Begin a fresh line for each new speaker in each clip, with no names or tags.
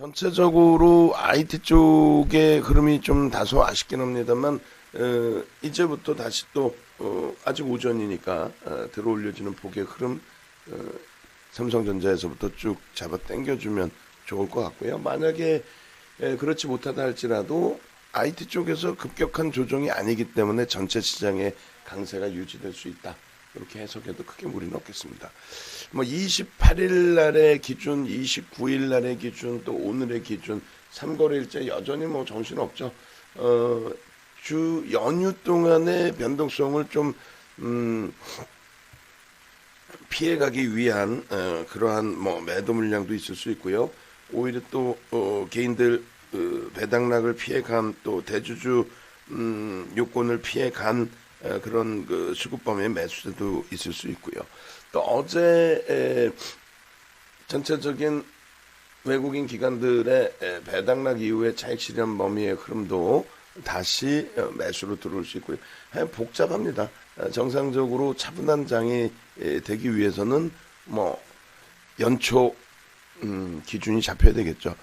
전체적으로 IT 쪽의 흐름이 좀 다소 아쉽긴 합니다만 이제부터 다시 또 아직 오전이니까 들어올려지는 폭의 흐름 삼성전자에서부터 쭉 잡아 당겨주면 좋을 것 같고요. 만약에 그렇지 못하다 할지라도 IT 쪽에서 급격한 조정이 아니기 때문에 전체 시장의 강세가 유지될 수 있다. 이렇게 해석해도 크게 무리는 없겠습니다. 뭐 28일 날의 기준, 29일 날의 기준, 또 오늘의 기준, 3거래일째 여전히 뭐 정신 없죠. 주 연휴 동안의 변동성을 좀 피해가기 위한 그러한 뭐 매도 물량도 있을 수 있고요. 오히려 또 개인들 배당락을 피해간 또 대주주 요건을 피해간 그런 그 수급범의 매수세도 있을 수 있고요. 또 어제 전체적인 외국인 기관들의 배당락 이후에 차익 실현 범위의 흐름도 다시 매수로 들어올 수 있고요. 복잡합니다. 정상적으로 차분한 장이 되기 위해서는 뭐 연초 기준이 잡혀야 되겠죠.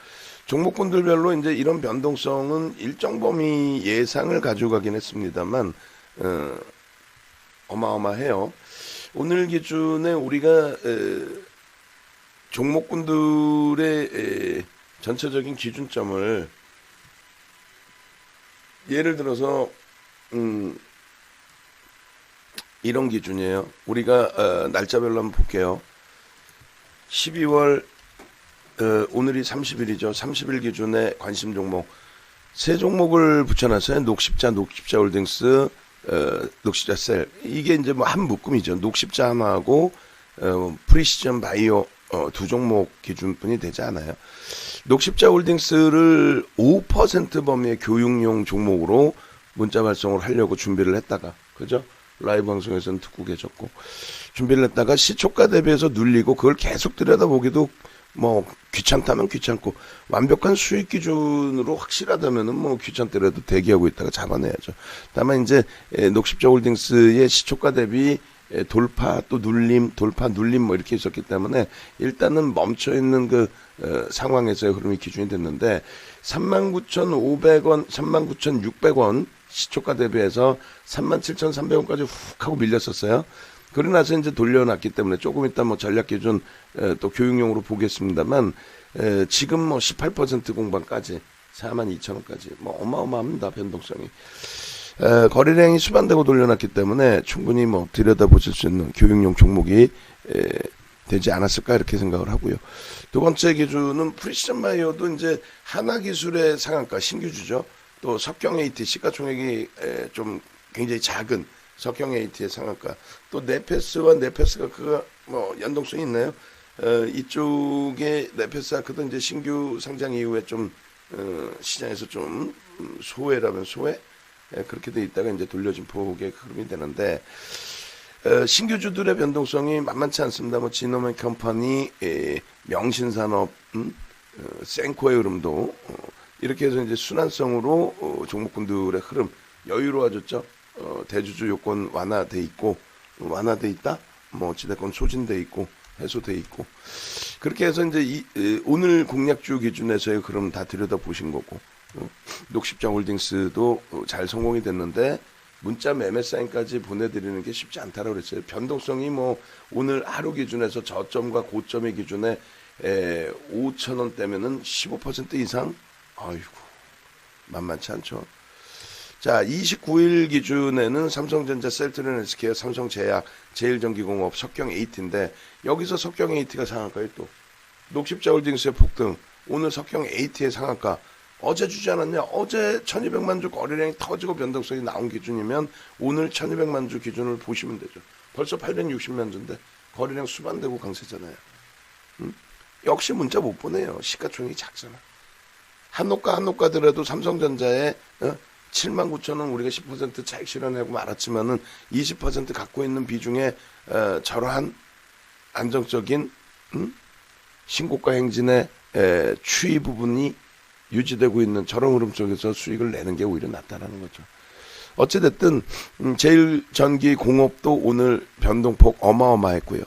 종목군들별로 이제 이런 변동성은 일정 범위 예상을 가져가긴 했습니다만 어마어마해요. 오늘 기준에 우리가 종목군들의 전체적인 기준점을 예를 들어서 이런 기준이에요. 우리가 날짜별로 한번 볼게요. 12월 오늘이 30일이죠. 30일 기준에 관심 종목 세 종목을 붙여놨어요. 녹십자홀딩스, 녹십자셀. 이게 이제 뭐 한 묶음이죠. 녹십자하고 프리시전 바이오 두 종목 기준뿐이 되지 않아요. 녹십자홀딩스를 5% 범위의 교육용 종목으로 문자 발송을 하려고 준비를 했다가, 그죠? 라이브 방송에서는 듣고 계셨고, 준비를 했다가 시초가 대비해서 눌리고 그걸 계속 들여다보기도 뭐 귀찮다면 귀찮고 완벽한 수익 기준으로 확실하다면은 뭐 귀찮더라도 대기하고 있다가 잡아내야죠. 다만 이제 녹십자홀딩스의 시초가 대비 돌파 또 눌림, 돌파 눌림 뭐 이렇게 있었기 때문에 일단은 멈춰 있는 그 상황에서의 흐름이 기준이 됐는데 39,500원, 39,600원 시초가 대비해서 37,300원까지 훅 하고 밀렸었어요. 그러고 나서 이제 돌려놨기 때문에 조금 이따 뭐 전략 기준 또 교육용으로 보겠습니다만 지금 뭐 18% 공방까지 42,000원까지 뭐 어마어마합니다. 변동성이. 거래량이 수반되고 돌려놨기 때문에 충분히 뭐 들여다보실 수 있는 교육용 종목이 되지 않았을까 이렇게 생각을 하고요. 두 번째 기준은 프리시전 바이오도 이제 하나기술의 상한가 신규주죠. 또 석경 AT 시가총액이 좀 굉장히 작은 석경 AT의 상한가. 또 네페스와 네페스아크가 뭐 연동성이 있나요? 이쪽에 네페스아크도 이제 신규 상장 이후에 좀 시장에서 좀 소외라면 소외 그렇게 돼 있다가 이제 돌려진 폭의 흐름이 되는데 신규주들의 변동성이 만만치 않습니다. 뭐 지노맨 컴퍼니, 명신산업, 센코의 흐름도 이렇게 해서 이제 순환성으로 종목군들의 흐름 여유로워졌죠. 대주주 요건 완화돼 있고 완화돼 있다. 뭐 어찌됐건 소진돼 있고 해소돼 있고 그렇게 해서 이제 오늘 공략주 기준에서의 흐름 다 들여다 보신 거고 녹십자홀딩스도 잘 성공이 됐는데 문자 매매 사인까지 보내드리는 게 쉽지 않다라고 그랬어요. 변동성이 뭐 오늘 하루 기준에서 저점과 고점의 기준에 5,000원대면은 15% 이상 아이고 만만치 않죠. 자, 29일 기준에는 삼성전자, 셀트리온 헬스케어, 삼성제약, 제일전기공업, 석경 AT인데 여기서 석경 AT가 상한가에 또 녹십자홀딩스의 폭등, 오늘 석경 AT의 상한가 어제 주지 않았냐? 어제 1200만 주 거래량이 터지고 변동성이 나온 기준이면 오늘 1200만 주 기준을 보시면 되죠. 벌써 860만 주인데 거래량 수반되고 강세잖아요. 역시 문자 못 보내요. 시가총액이 작잖아. 한노가더라도 삼성전자에 79,000원 우리가 10% 차익 실현하고 말았지만은 20% 갖고 있는 비중에 저러한 안정적인 신고가 행진의 추이 부분이 유지되고 있는 저런 흐름 속에서 수익을 내는 게 오히려 낫다라는 거죠. 어찌됐든 제일전기공업도 오늘 변동폭 어마어마했고요.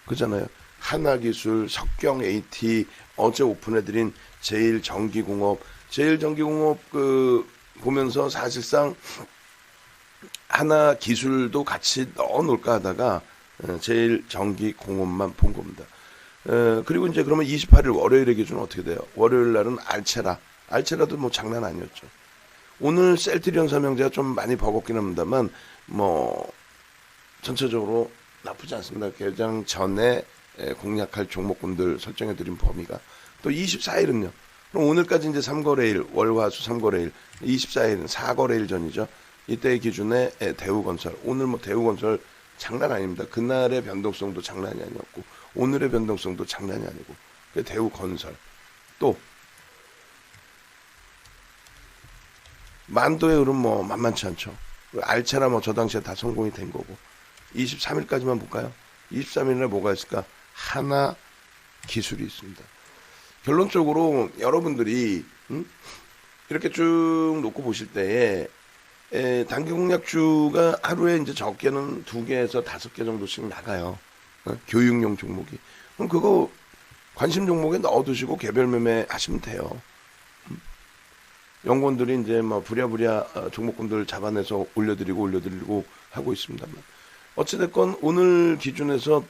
그잖아요. 하나기술, 석경 AT, 어제 오픈해드린 제일전기공업 보면서 사실상 하나기술도 같이 넣어놓을까 하다가 제일전기공업만 본 겁니다. 그리고 이제 그러면 28일 월요일의 기준 어떻게 돼요? 월요일 날은 알체라도 뭐 장난 아니었죠. 오늘 셀트리온 삼형제가 좀 많이 버겁긴 합니다만 뭐 전체적으로 나쁘지 않습니다. 개장 전에 공략할 종목군들 설정해드린 범위가. 또 24일은요. 그럼 오늘까지 이제 3거래일, 월화수 3거래일, 24일은 4거래일 전이죠. 이때의 기준에 대우건설. 오늘 뭐 대우건설 장난 아닙니다. 그날의 변동성도 장난이 아니었고 오늘의 변동성도 장난이 아니고 대우건설. 또 만도의 흐름 뭐 만만치 않죠. 알체나 뭐 저 당시에 다 성공이 된 거고. 23일까지만 볼까요? 23일날 뭐가 있을까? 하나 기술이 있습니다. 결론적으로 여러분들이 이렇게 쭉 놓고 보실 때에 단기 공략주가 하루에 이제 적게는 2개에서 5개 정도씩 나가요. 교육용 종목이. 그럼 그거 관심 종목에 넣어두시고 개별 매매 하시면 돼요. 연구원들이 이제 뭐 부랴부랴 종목군들 잡아내서 올려드리고 하고 있습니다만. 어찌됐건 오늘 기준에서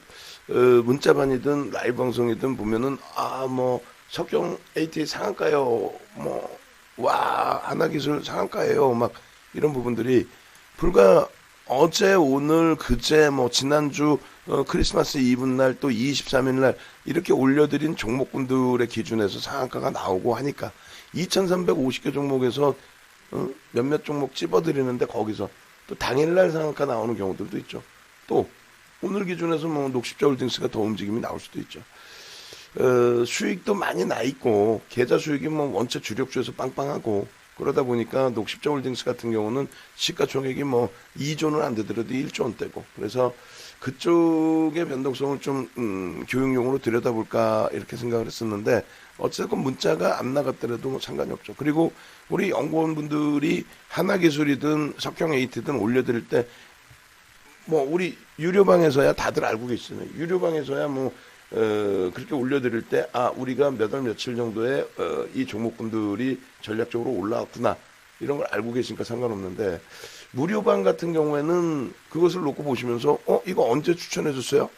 문자반이든 라이브 방송이든 보면은 뭐 석경 AT 상한가요, 뭐 와 하나기술 상한가예요, 막 이런 부분들이 불과 어제 오늘 그제 뭐 지난주 크리스마스 이브날 또 23일날 이렇게 올려드린 종목군들의 기준에서 상한가가 나오고 하니까 2350개 종목에서 몇몇 종목 찝어드리는데 거기서 또 당일날 상한가 나오는 경우들도 있죠. 또 오늘 기준에서 뭐 녹십자홀딩스가 더 움직임이 나올 수도 있죠. 수익도 많이 나 있고 계좌 수익이 뭐 원체 주력주에서 빵빵하고 그러다 보니까 녹십자홀딩스 같은 경우는 시가총액이 뭐 2조는 안 되더라도 1조 원대고 그래서 그쪽의 변동성을 좀 교육용으로 들여다볼까 이렇게 생각을 했었는데 어쨌든 문자가 안 나갔더라도 뭐 상관이 없죠. 그리고 우리 연구원분들이 하나기술이든 석경 AT든 올려드릴 때 뭐 우리 유료방에서야 다들 알고 계시잖아요. 유료방에서야 뭐 그렇게 올려드릴 때 우리가 몇 월 며칠 정도에 이 종목군들이 전략적으로 올라왔구나 이런 걸 알고 계시니까 상관없는데 무료방 같은 경우에는 그것을 놓고 보시면서 이거 언제 추천해 줬어요?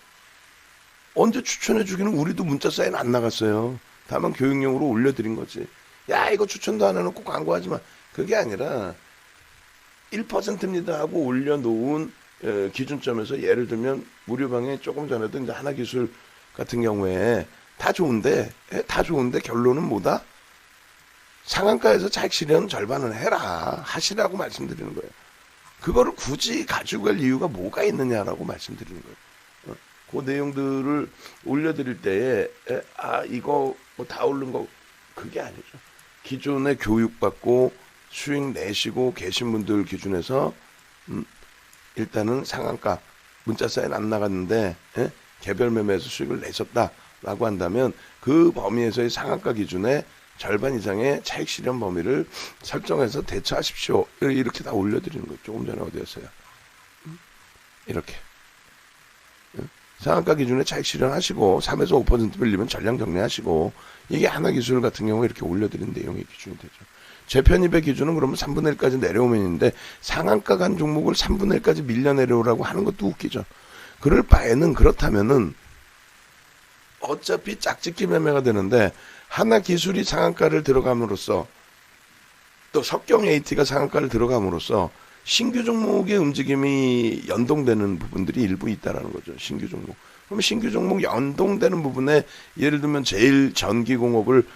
언제 추천해 주기는 우리도 문자 사인 안 나갔어요. 다만 교육용으로 올려드린 거지. 야 이거 추천도 안 해놓고 광고하지 마. 그게 아니라 1%입니다 하고 올려놓은 기준점에서 예를 들면 무료방에 조금 전에도 이제 하나기술 같은 경우에 다 좋은데 결론은 뭐다? 상한가에서 차익 실현 절반은 해라 하시라고 말씀드리는 거예요. 그거를 굳이 가지고 갈 이유가 뭐가 있느냐라고 말씀드리는 거예요. 그 내용들을 올려드릴 때에 이거 뭐 다 오른 거 그게 아니죠. 기존에 교육받고 수익 내시고 계신 분들 기준에서 일단은 상한가 문자 사인 안 나갔는데 개별 매매에서 수익을 내셨다라고 한다면 그 범위에서의 상한가 기준에 절반 이상의 차익 실현 범위를 설정해서 대처하십시오. 이렇게 다 올려드리는 거예요. 조금 전에 어디였어요? 이렇게. 상한가 기준에 차익 실현하시고 3에서 5% 빌리면 전량 정리하시고 이게 하나기술 같은 경우에 이렇게 올려드린 내용의 기준이 되죠. 재편입의 기준은 그러면 3분의 1까지 내려오면 있는데 상한가 간 종목을 3분의 1까지 밀려 내려오라고 하는 것도 웃기죠. 그럴 바에는 그렇다면은 어차피 짝짓기 매매가 되는데 하나기술이 상한가를 들어감으로써 또 석경 AT가 상한가를 들어감으로써 신규 종목의 움직임이 연동되는 부분들이 일부 있다라는 거죠. 신규 종목. 그럼 신규 종목 연동되는 부분에 예를 들면 제일전기공업을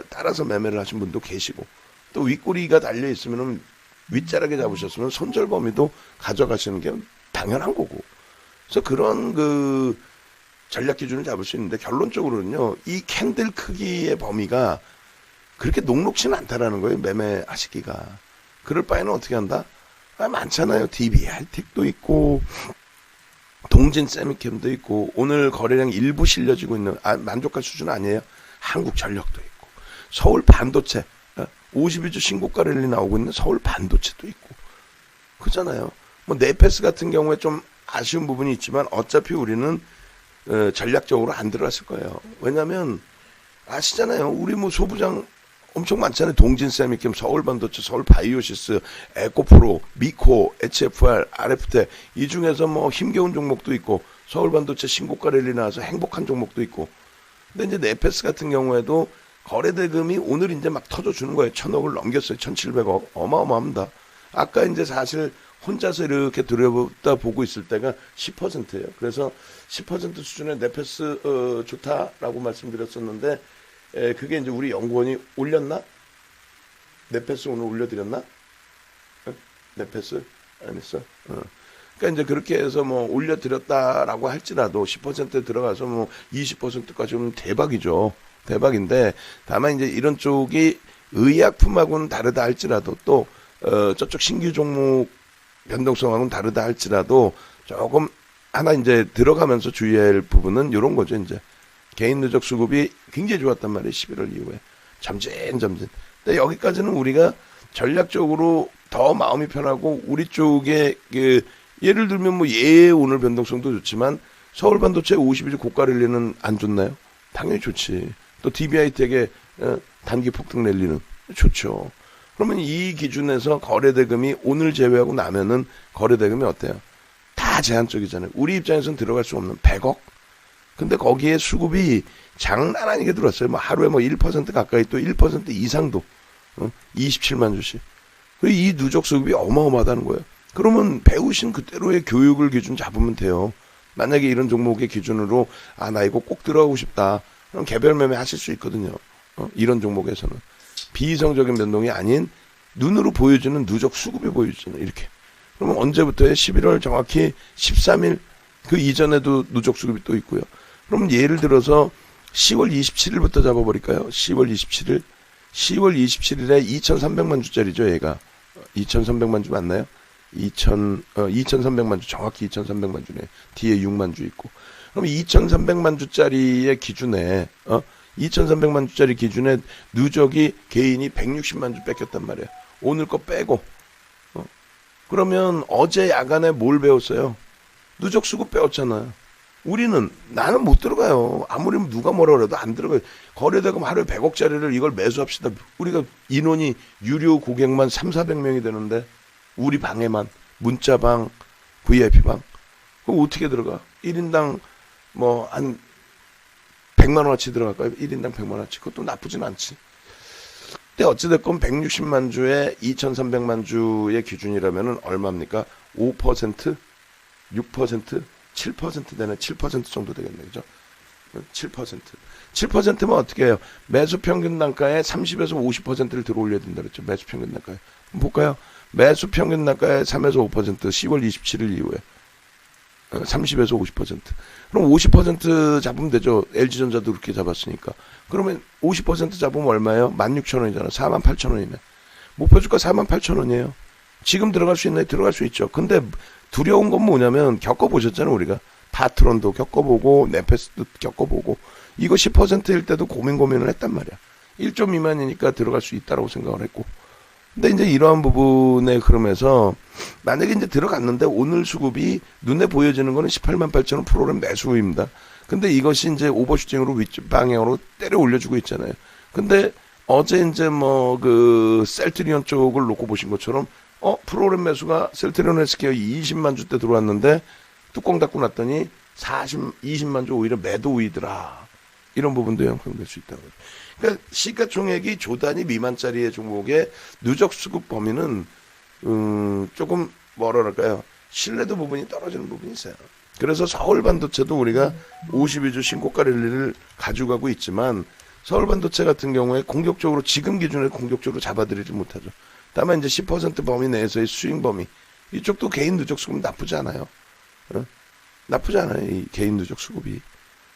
따라서 매매를 하신 분도 계시고 또 윗꼬리가 달려 있으면은 윗자락에 잡으셨으면 손절 범위도 가져가시는 게 당연한 거고. 그래서 그런 그 전략 기준을 잡을 수 있는데 결론적으로는요. 이 캔들 크기의 범위가 그렇게 녹록지는 않다라는 거예요. 매매하시기가. 그럴 바에는 어떻게 한다? 많잖아요. DB 할텍도 있고 동진 세미캠도 있고 오늘 거래량 일부 실려지고 있는 만족할 수준 아니에요. 한국전력도 있고 서울 반도체 52주 신고가 랠리 나오고 있는 서울 반도체도 있고 그잖아요. 뭐 네페스 같은 경우에 좀 아쉬운 부분이 있지만 어차피 우리는 전략적으로 안 들어갔을 거예요. 왜냐면 아시잖아요. 우리 뭐 소부장 엄청 많잖아요. 동진세미 캠, 서울반도체, 서울바이오시스, 에코프로, 미코, HFR, RF테 이 중에서 뭐 힘겨운 종목도 있고 서울반도체 신고가 랠리 나와서 행복한 종목도 있고. 근데 이제 네페스 같은 경우에도 거래대금이 오늘 이제 막 터져주는 거예요. 1,000억을 넘겼어요. 1,700억. 어마어마합니다. 아까 이제 사실 혼자서 이렇게 들여다 보고 있을 때가 10%예요. 그래서 10% 수준의 네페스 좋다라고 말씀드렸었는데 그게 이제 우리 연구원이 올렸나? 네페스 오늘 올려드렸나? 네페스 안 했어? 그러니까 이제 그렇게 해서 뭐 올려드렸다라고 할지라도 10% 들어가서 뭐 20%까지 오면 대박이죠. 대박인데 다만 이제 이런 쪽이 의약품하고는 다르다 할지라도 또 저쪽 신규 종목 변동성하고는 다르다 할지라도 조금 하나 이제 들어가면서 주의할 부분은 이런 거죠. 이제 개인 누적 수급이 굉장히 좋았단 말이에요. 11월 이후에 잠진. 근데 여기까지는 우리가 전략적으로 더 마음이 편하고 우리 쪽에 그 예를 들면 뭐 오늘 변동성도 좋지만 서울반도체 52주 고가 랠리는 안 좋나요? 당연히 좋지. 또 DB하이텍의 단기 폭등 랠리는 좋죠. 그러면 이 기준에서 거래대금이 오늘 제외하고 나면은 거래대금이 어때요? 다 제한적이잖아요. 우리 입장에서는 들어갈 수 없는 100억? 근데 거기에 수급이 장난 아니게 들어왔어요. 뭐 하루에 뭐 1% 가까이 또 1% 이상도 27만 주씩. 그리고 이 누적 수급이 어마어마하다는 거예요. 그러면 배우신 그대로의 교육을 기준 잡으면 돼요. 만약에 이런 종목의 기준으로 나 이거 꼭 들어가고 싶다. 그럼 개별 매매 하실 수 있거든요. 이런 종목에서는. 비이성적인 변동이 아닌 눈으로 보여주는 누적 수급이 보여주잖아요. 이렇게. 그러면 언제부터요? 11월 정확히 13일 그 이전에도 누적 수급이 또 있고요. 그럼 예를 들어서 10월 27일부터 잡아버릴까요? 10월 27일. 10월 27일에 2,300만 주짜리죠, 얘가. 2,300만 주 맞나요? 2,300만 주, 정확히 2,300만 주네. 뒤에 6만 주 있고. 그럼 2,300만 주짜리의 기준에, 2,300만 주짜리 기준에 누적이 개인이 160만 주 뺏겼단 말이에요. 오늘 거 빼고. 그러면 어제 야간에 뭘 배웠어요? 누적 수급 배웠잖아요. 나는 못 들어가요. 아무리 누가 뭐라 그래도 안 들어가요. 거래대금 하루에 100억짜리를 이걸 매수합시다. 우리가 인원이 유료 고객만 3,400명이 되는데 우리 방에만 문자방, VIP방. 그럼 어떻게 들어가? 1인당 뭐 한 100만 원어치 들어갈까요? 1인당 100만 원어치. 그것도 나쁘진 않지. 근데 어찌됐건 160만 주에 2,300만 주의 기준이라면은 얼마입니까? 5%? 6%? 7% 되네. 7% 정도 되겠네. 그죠? 7%. 7%면 어떻게 해요? 매수 평균 단가의 30에서 50%를 들어 올려야 된다 그랬죠. 매수 평균 단가에. 볼까요? 매수 평균 단가의 3에서 5% 10월 27일 이후에 30에서 50%. 그럼 50% 잡으면 되죠. LG전자도 그렇게 잡았으니까. 그러면 50% 잡으면 얼마예요? 16,000원이잖아. 48,000원이네. 목표주가 48,000원이에요. 지금 들어갈 수 있나요? 들어갈 수 있죠. 근데 두려운 건 뭐냐면 겪어보셨잖아요. 우리가. 파트론도 겪어보고 네페스도 겪어보고 이거 10%일 때도 고민을 했단 말이야. 1점 미만이니까 들어갈 수 있다라고 생각을 했고. 근데 이제 이러한 부분에 흐름에서 만약에 이제 들어갔는데 오늘 수급이 눈에 보여지는 거는 18만 8천원 프로그램 매수입니다. 근데 이것이 이제 오버슈팅으로 윗 방향으로 때려 올려주고 있잖아요. 근데 어제 이제 뭐 그 셀트리온 쪽을 놓고 보신 것처럼 프로그램 매수가 셀트리온 헬스케어 20만 주 때 들어왔는데 뚜껑 닫고 났더니 20만 주 오히려 매도 우위더라. 이런 부분도 형성될 수 있다는 거죠. 그러니까 시가총액이 조 단위 미만짜리의 종목의 누적 수급 범위는 조금 뭐랄까요? 신뢰도 부분이 떨어지는 부분이 있어요. 그래서 서울반도체도 우리가 52주 신고가 랠리를 가져가고 있지만 서울반도체 같은 경우에 공격적으로 지금 기준에 공격적으로 잡아들이지 못하죠. 다만 이제 10% 범위 내에서의 스윙 범위 이쪽도 개인 누적 수급 나쁘지 않아요. 나쁘지 않아요. 이 개인 누적 수급이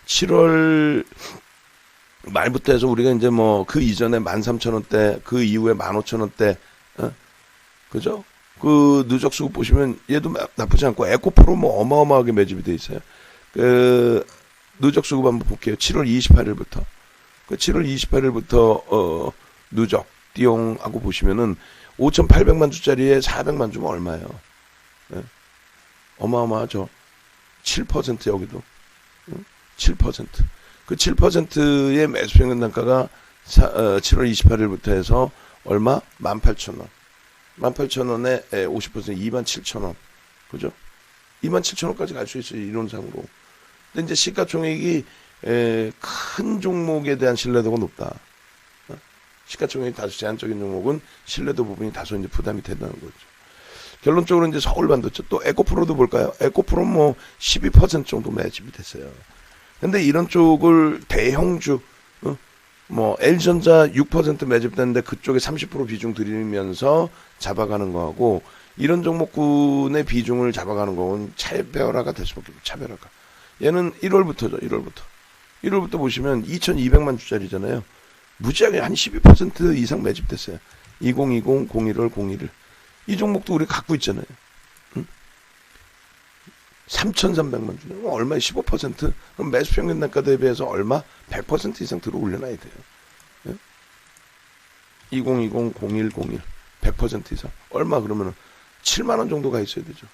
7월 말부터 해서 우리가 이제 뭐 그 이전에 13,000원대 그 이후에 15,000원대 그죠? 그 누적 수급 보시면 얘도 나쁘지 않고 에코프로 뭐 어마어마하게 매집이 돼 있어요. 그 누적 수급 한번 볼게요. 7월 28일부터 그 7월 28일부터 누적 띠용하고 보시면은 5,800만 주짜리에 400만 주면 얼마예요? 네? 어마어마하죠. 7% 여기도. 7%. 그 7%의 매수 평균 단가가 7월 28일부터 해서 얼마? 18,000원. 18,000원에 50% 27,000원. 그죠? 27,000원까지 갈 수 있어요, 이론상으로. 근데 이제 시가총액이 큰 종목에 대한 신뢰도가 높다. 시가총액이 다소 제한적인 종목은 신뢰도 부분이 다소 이제 부담이 된다는 거죠. 결론적으로 이제 서울 반도체 또 에코프로도 볼까요? 에코프로 뭐 12% 정도 매집이 됐어요. 근데 이런 쪽을 대형주, 뭐 LG전자 6% 매집됐는데 그쪽에 30% 비중 들이면서 잡아가는 거하고 이런 종목군의 비중을 잡아가는 건 차별화가 될 수밖에 없고 차별화가. 얘는 1월부터죠. 1월부터 보시면 2,200만 주짜리잖아요. 무지하게 한 12% 이상 매집됐어요. 2020, 01월, 01일. 이 종목도 우리 갖고 있잖아요. 3,300만 주네. 얼마에 15%? 그럼 매수 평균 단가 대비해서 얼마? 100% 이상 들어 올려놔야 돼요. 2020, 01, 01. 100% 이상. 얼마 그러면은 7만 원 정도가 있어야 되죠.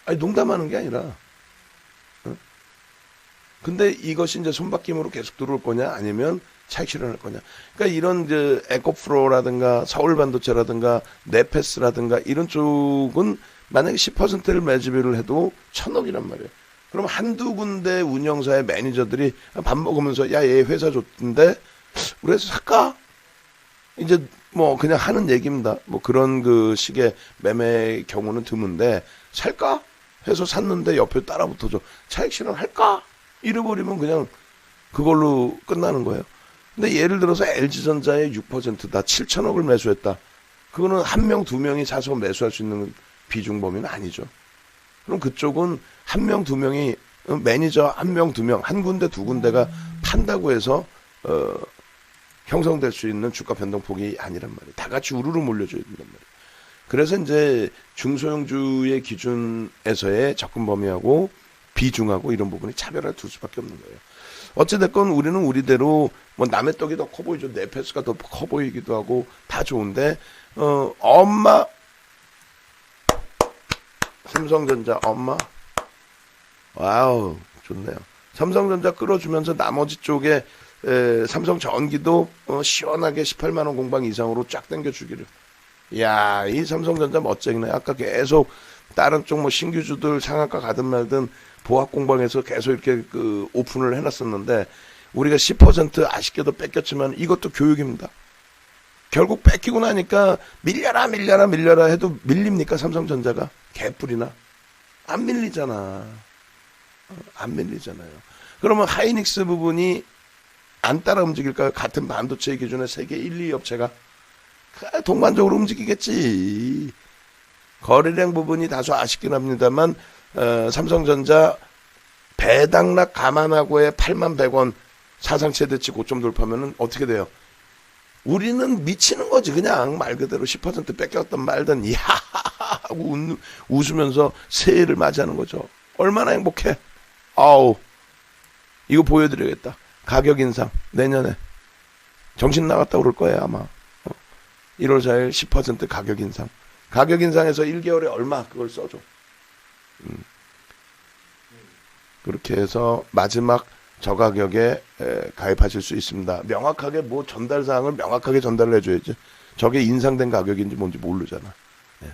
아니, 농담하는 게 아니라. 근데 이것이 이제 손바뀜으로 계속 들어올 거냐, 아니면 차익 실현할 거냐. 그러니까 이런 이제 에코프로라든가 서울반도체라든가 네페스라든가 이런 쪽은 만약에 10%를 매집을 해도 1,000억이란 말이에요. 그럼 한두 군데 운영사의 매니저들이 밥 먹으면서 야, 얘 회사 좋던데 우리 회사 살까? 이제 뭐 그냥 하는 얘기입니다. 뭐 그런 그 식의 매매 경우는 드문데 살까? 해서 샀는데 옆에 따라 붙어줘. 차익 실현할까? 잃어버리면 그냥 그걸로 끝나는 거예요. 근데 예를 들어서 LG전자의 6%다. 7,000억을 매수했다. 그거는 한 명, 두 명이 사서 매수할 수 있는 비중 범위는 아니죠. 그럼 그쪽은 한 명, 두 명이 매니저 한 명, 두 명, 한 군데, 두 군데가 판다고 해서 형성될 수 있는 주가 변동폭이 아니란 말이에요. 다 같이 우르르 몰려줘야 된단 말이에요. 그래서 이제 중소형주의 기준에서의 접근 범위하고 비중하고 이런 부분이 차별화를 둘 수밖에 없는 거예요. 어찌됐건 우리는 우리대로 뭐 남의 떡이 더 커 보이죠. 네페스가 더 커 보이기도 하고 다 좋은데 엄마 삼성전자 엄마 와우 좋네요. 삼성전자 끌어주면서 나머지 쪽에 삼성전기도 시원하게 18만 원 공방 이상으로 쫙 당겨주기를. 이야, 이 삼성전자 멋쟁이네. 아까 계속 다른 쪽 뭐 신규주들 상한가 가든 말든 보합 공방에서 계속 이렇게 그 오픈을 해놨었는데 우리가 10% 아쉽게도 뺏겼지만 이것도 교육입니다. 결국 뺏기고 나니까 밀려라 해도 밀립니까? 삼성전자가 개뿔이나 안 밀리잖아. 안 밀리잖아요. 그러면 하이닉스 부분이 안 따라 움직일까요? 같은 반도체 기준의 세계 1, 2 업체가 동반적으로 움직이겠지. 거래량 부분이 다소 아쉽긴 합니다만 삼성전자 배당락 감안하고의 8100원 사상 최대치 고점 돌파하면은 어떻게 돼요? 우리는 미치는 거지. 그냥 말 그대로 10% 뺏겼던 말든 이야 하고 웃으면서 새해를 맞이하는 거죠. 얼마나 행복해. 아우 이거 보여드려야겠다. 가격 인상 내년에 정신 나갔다 그럴 거예요 아마. 1월 4일 10% 가격 인상. 가격 인상에서 1개월에 얼마 그걸 써줘. 그렇게 해서 마지막 저가격에 가입하실 수 있습니다. 명확하게 뭐 전달사항을 명확하게 전달을 해줘야지. 저게 인상된 가격인지 뭔지 모르잖아. 예.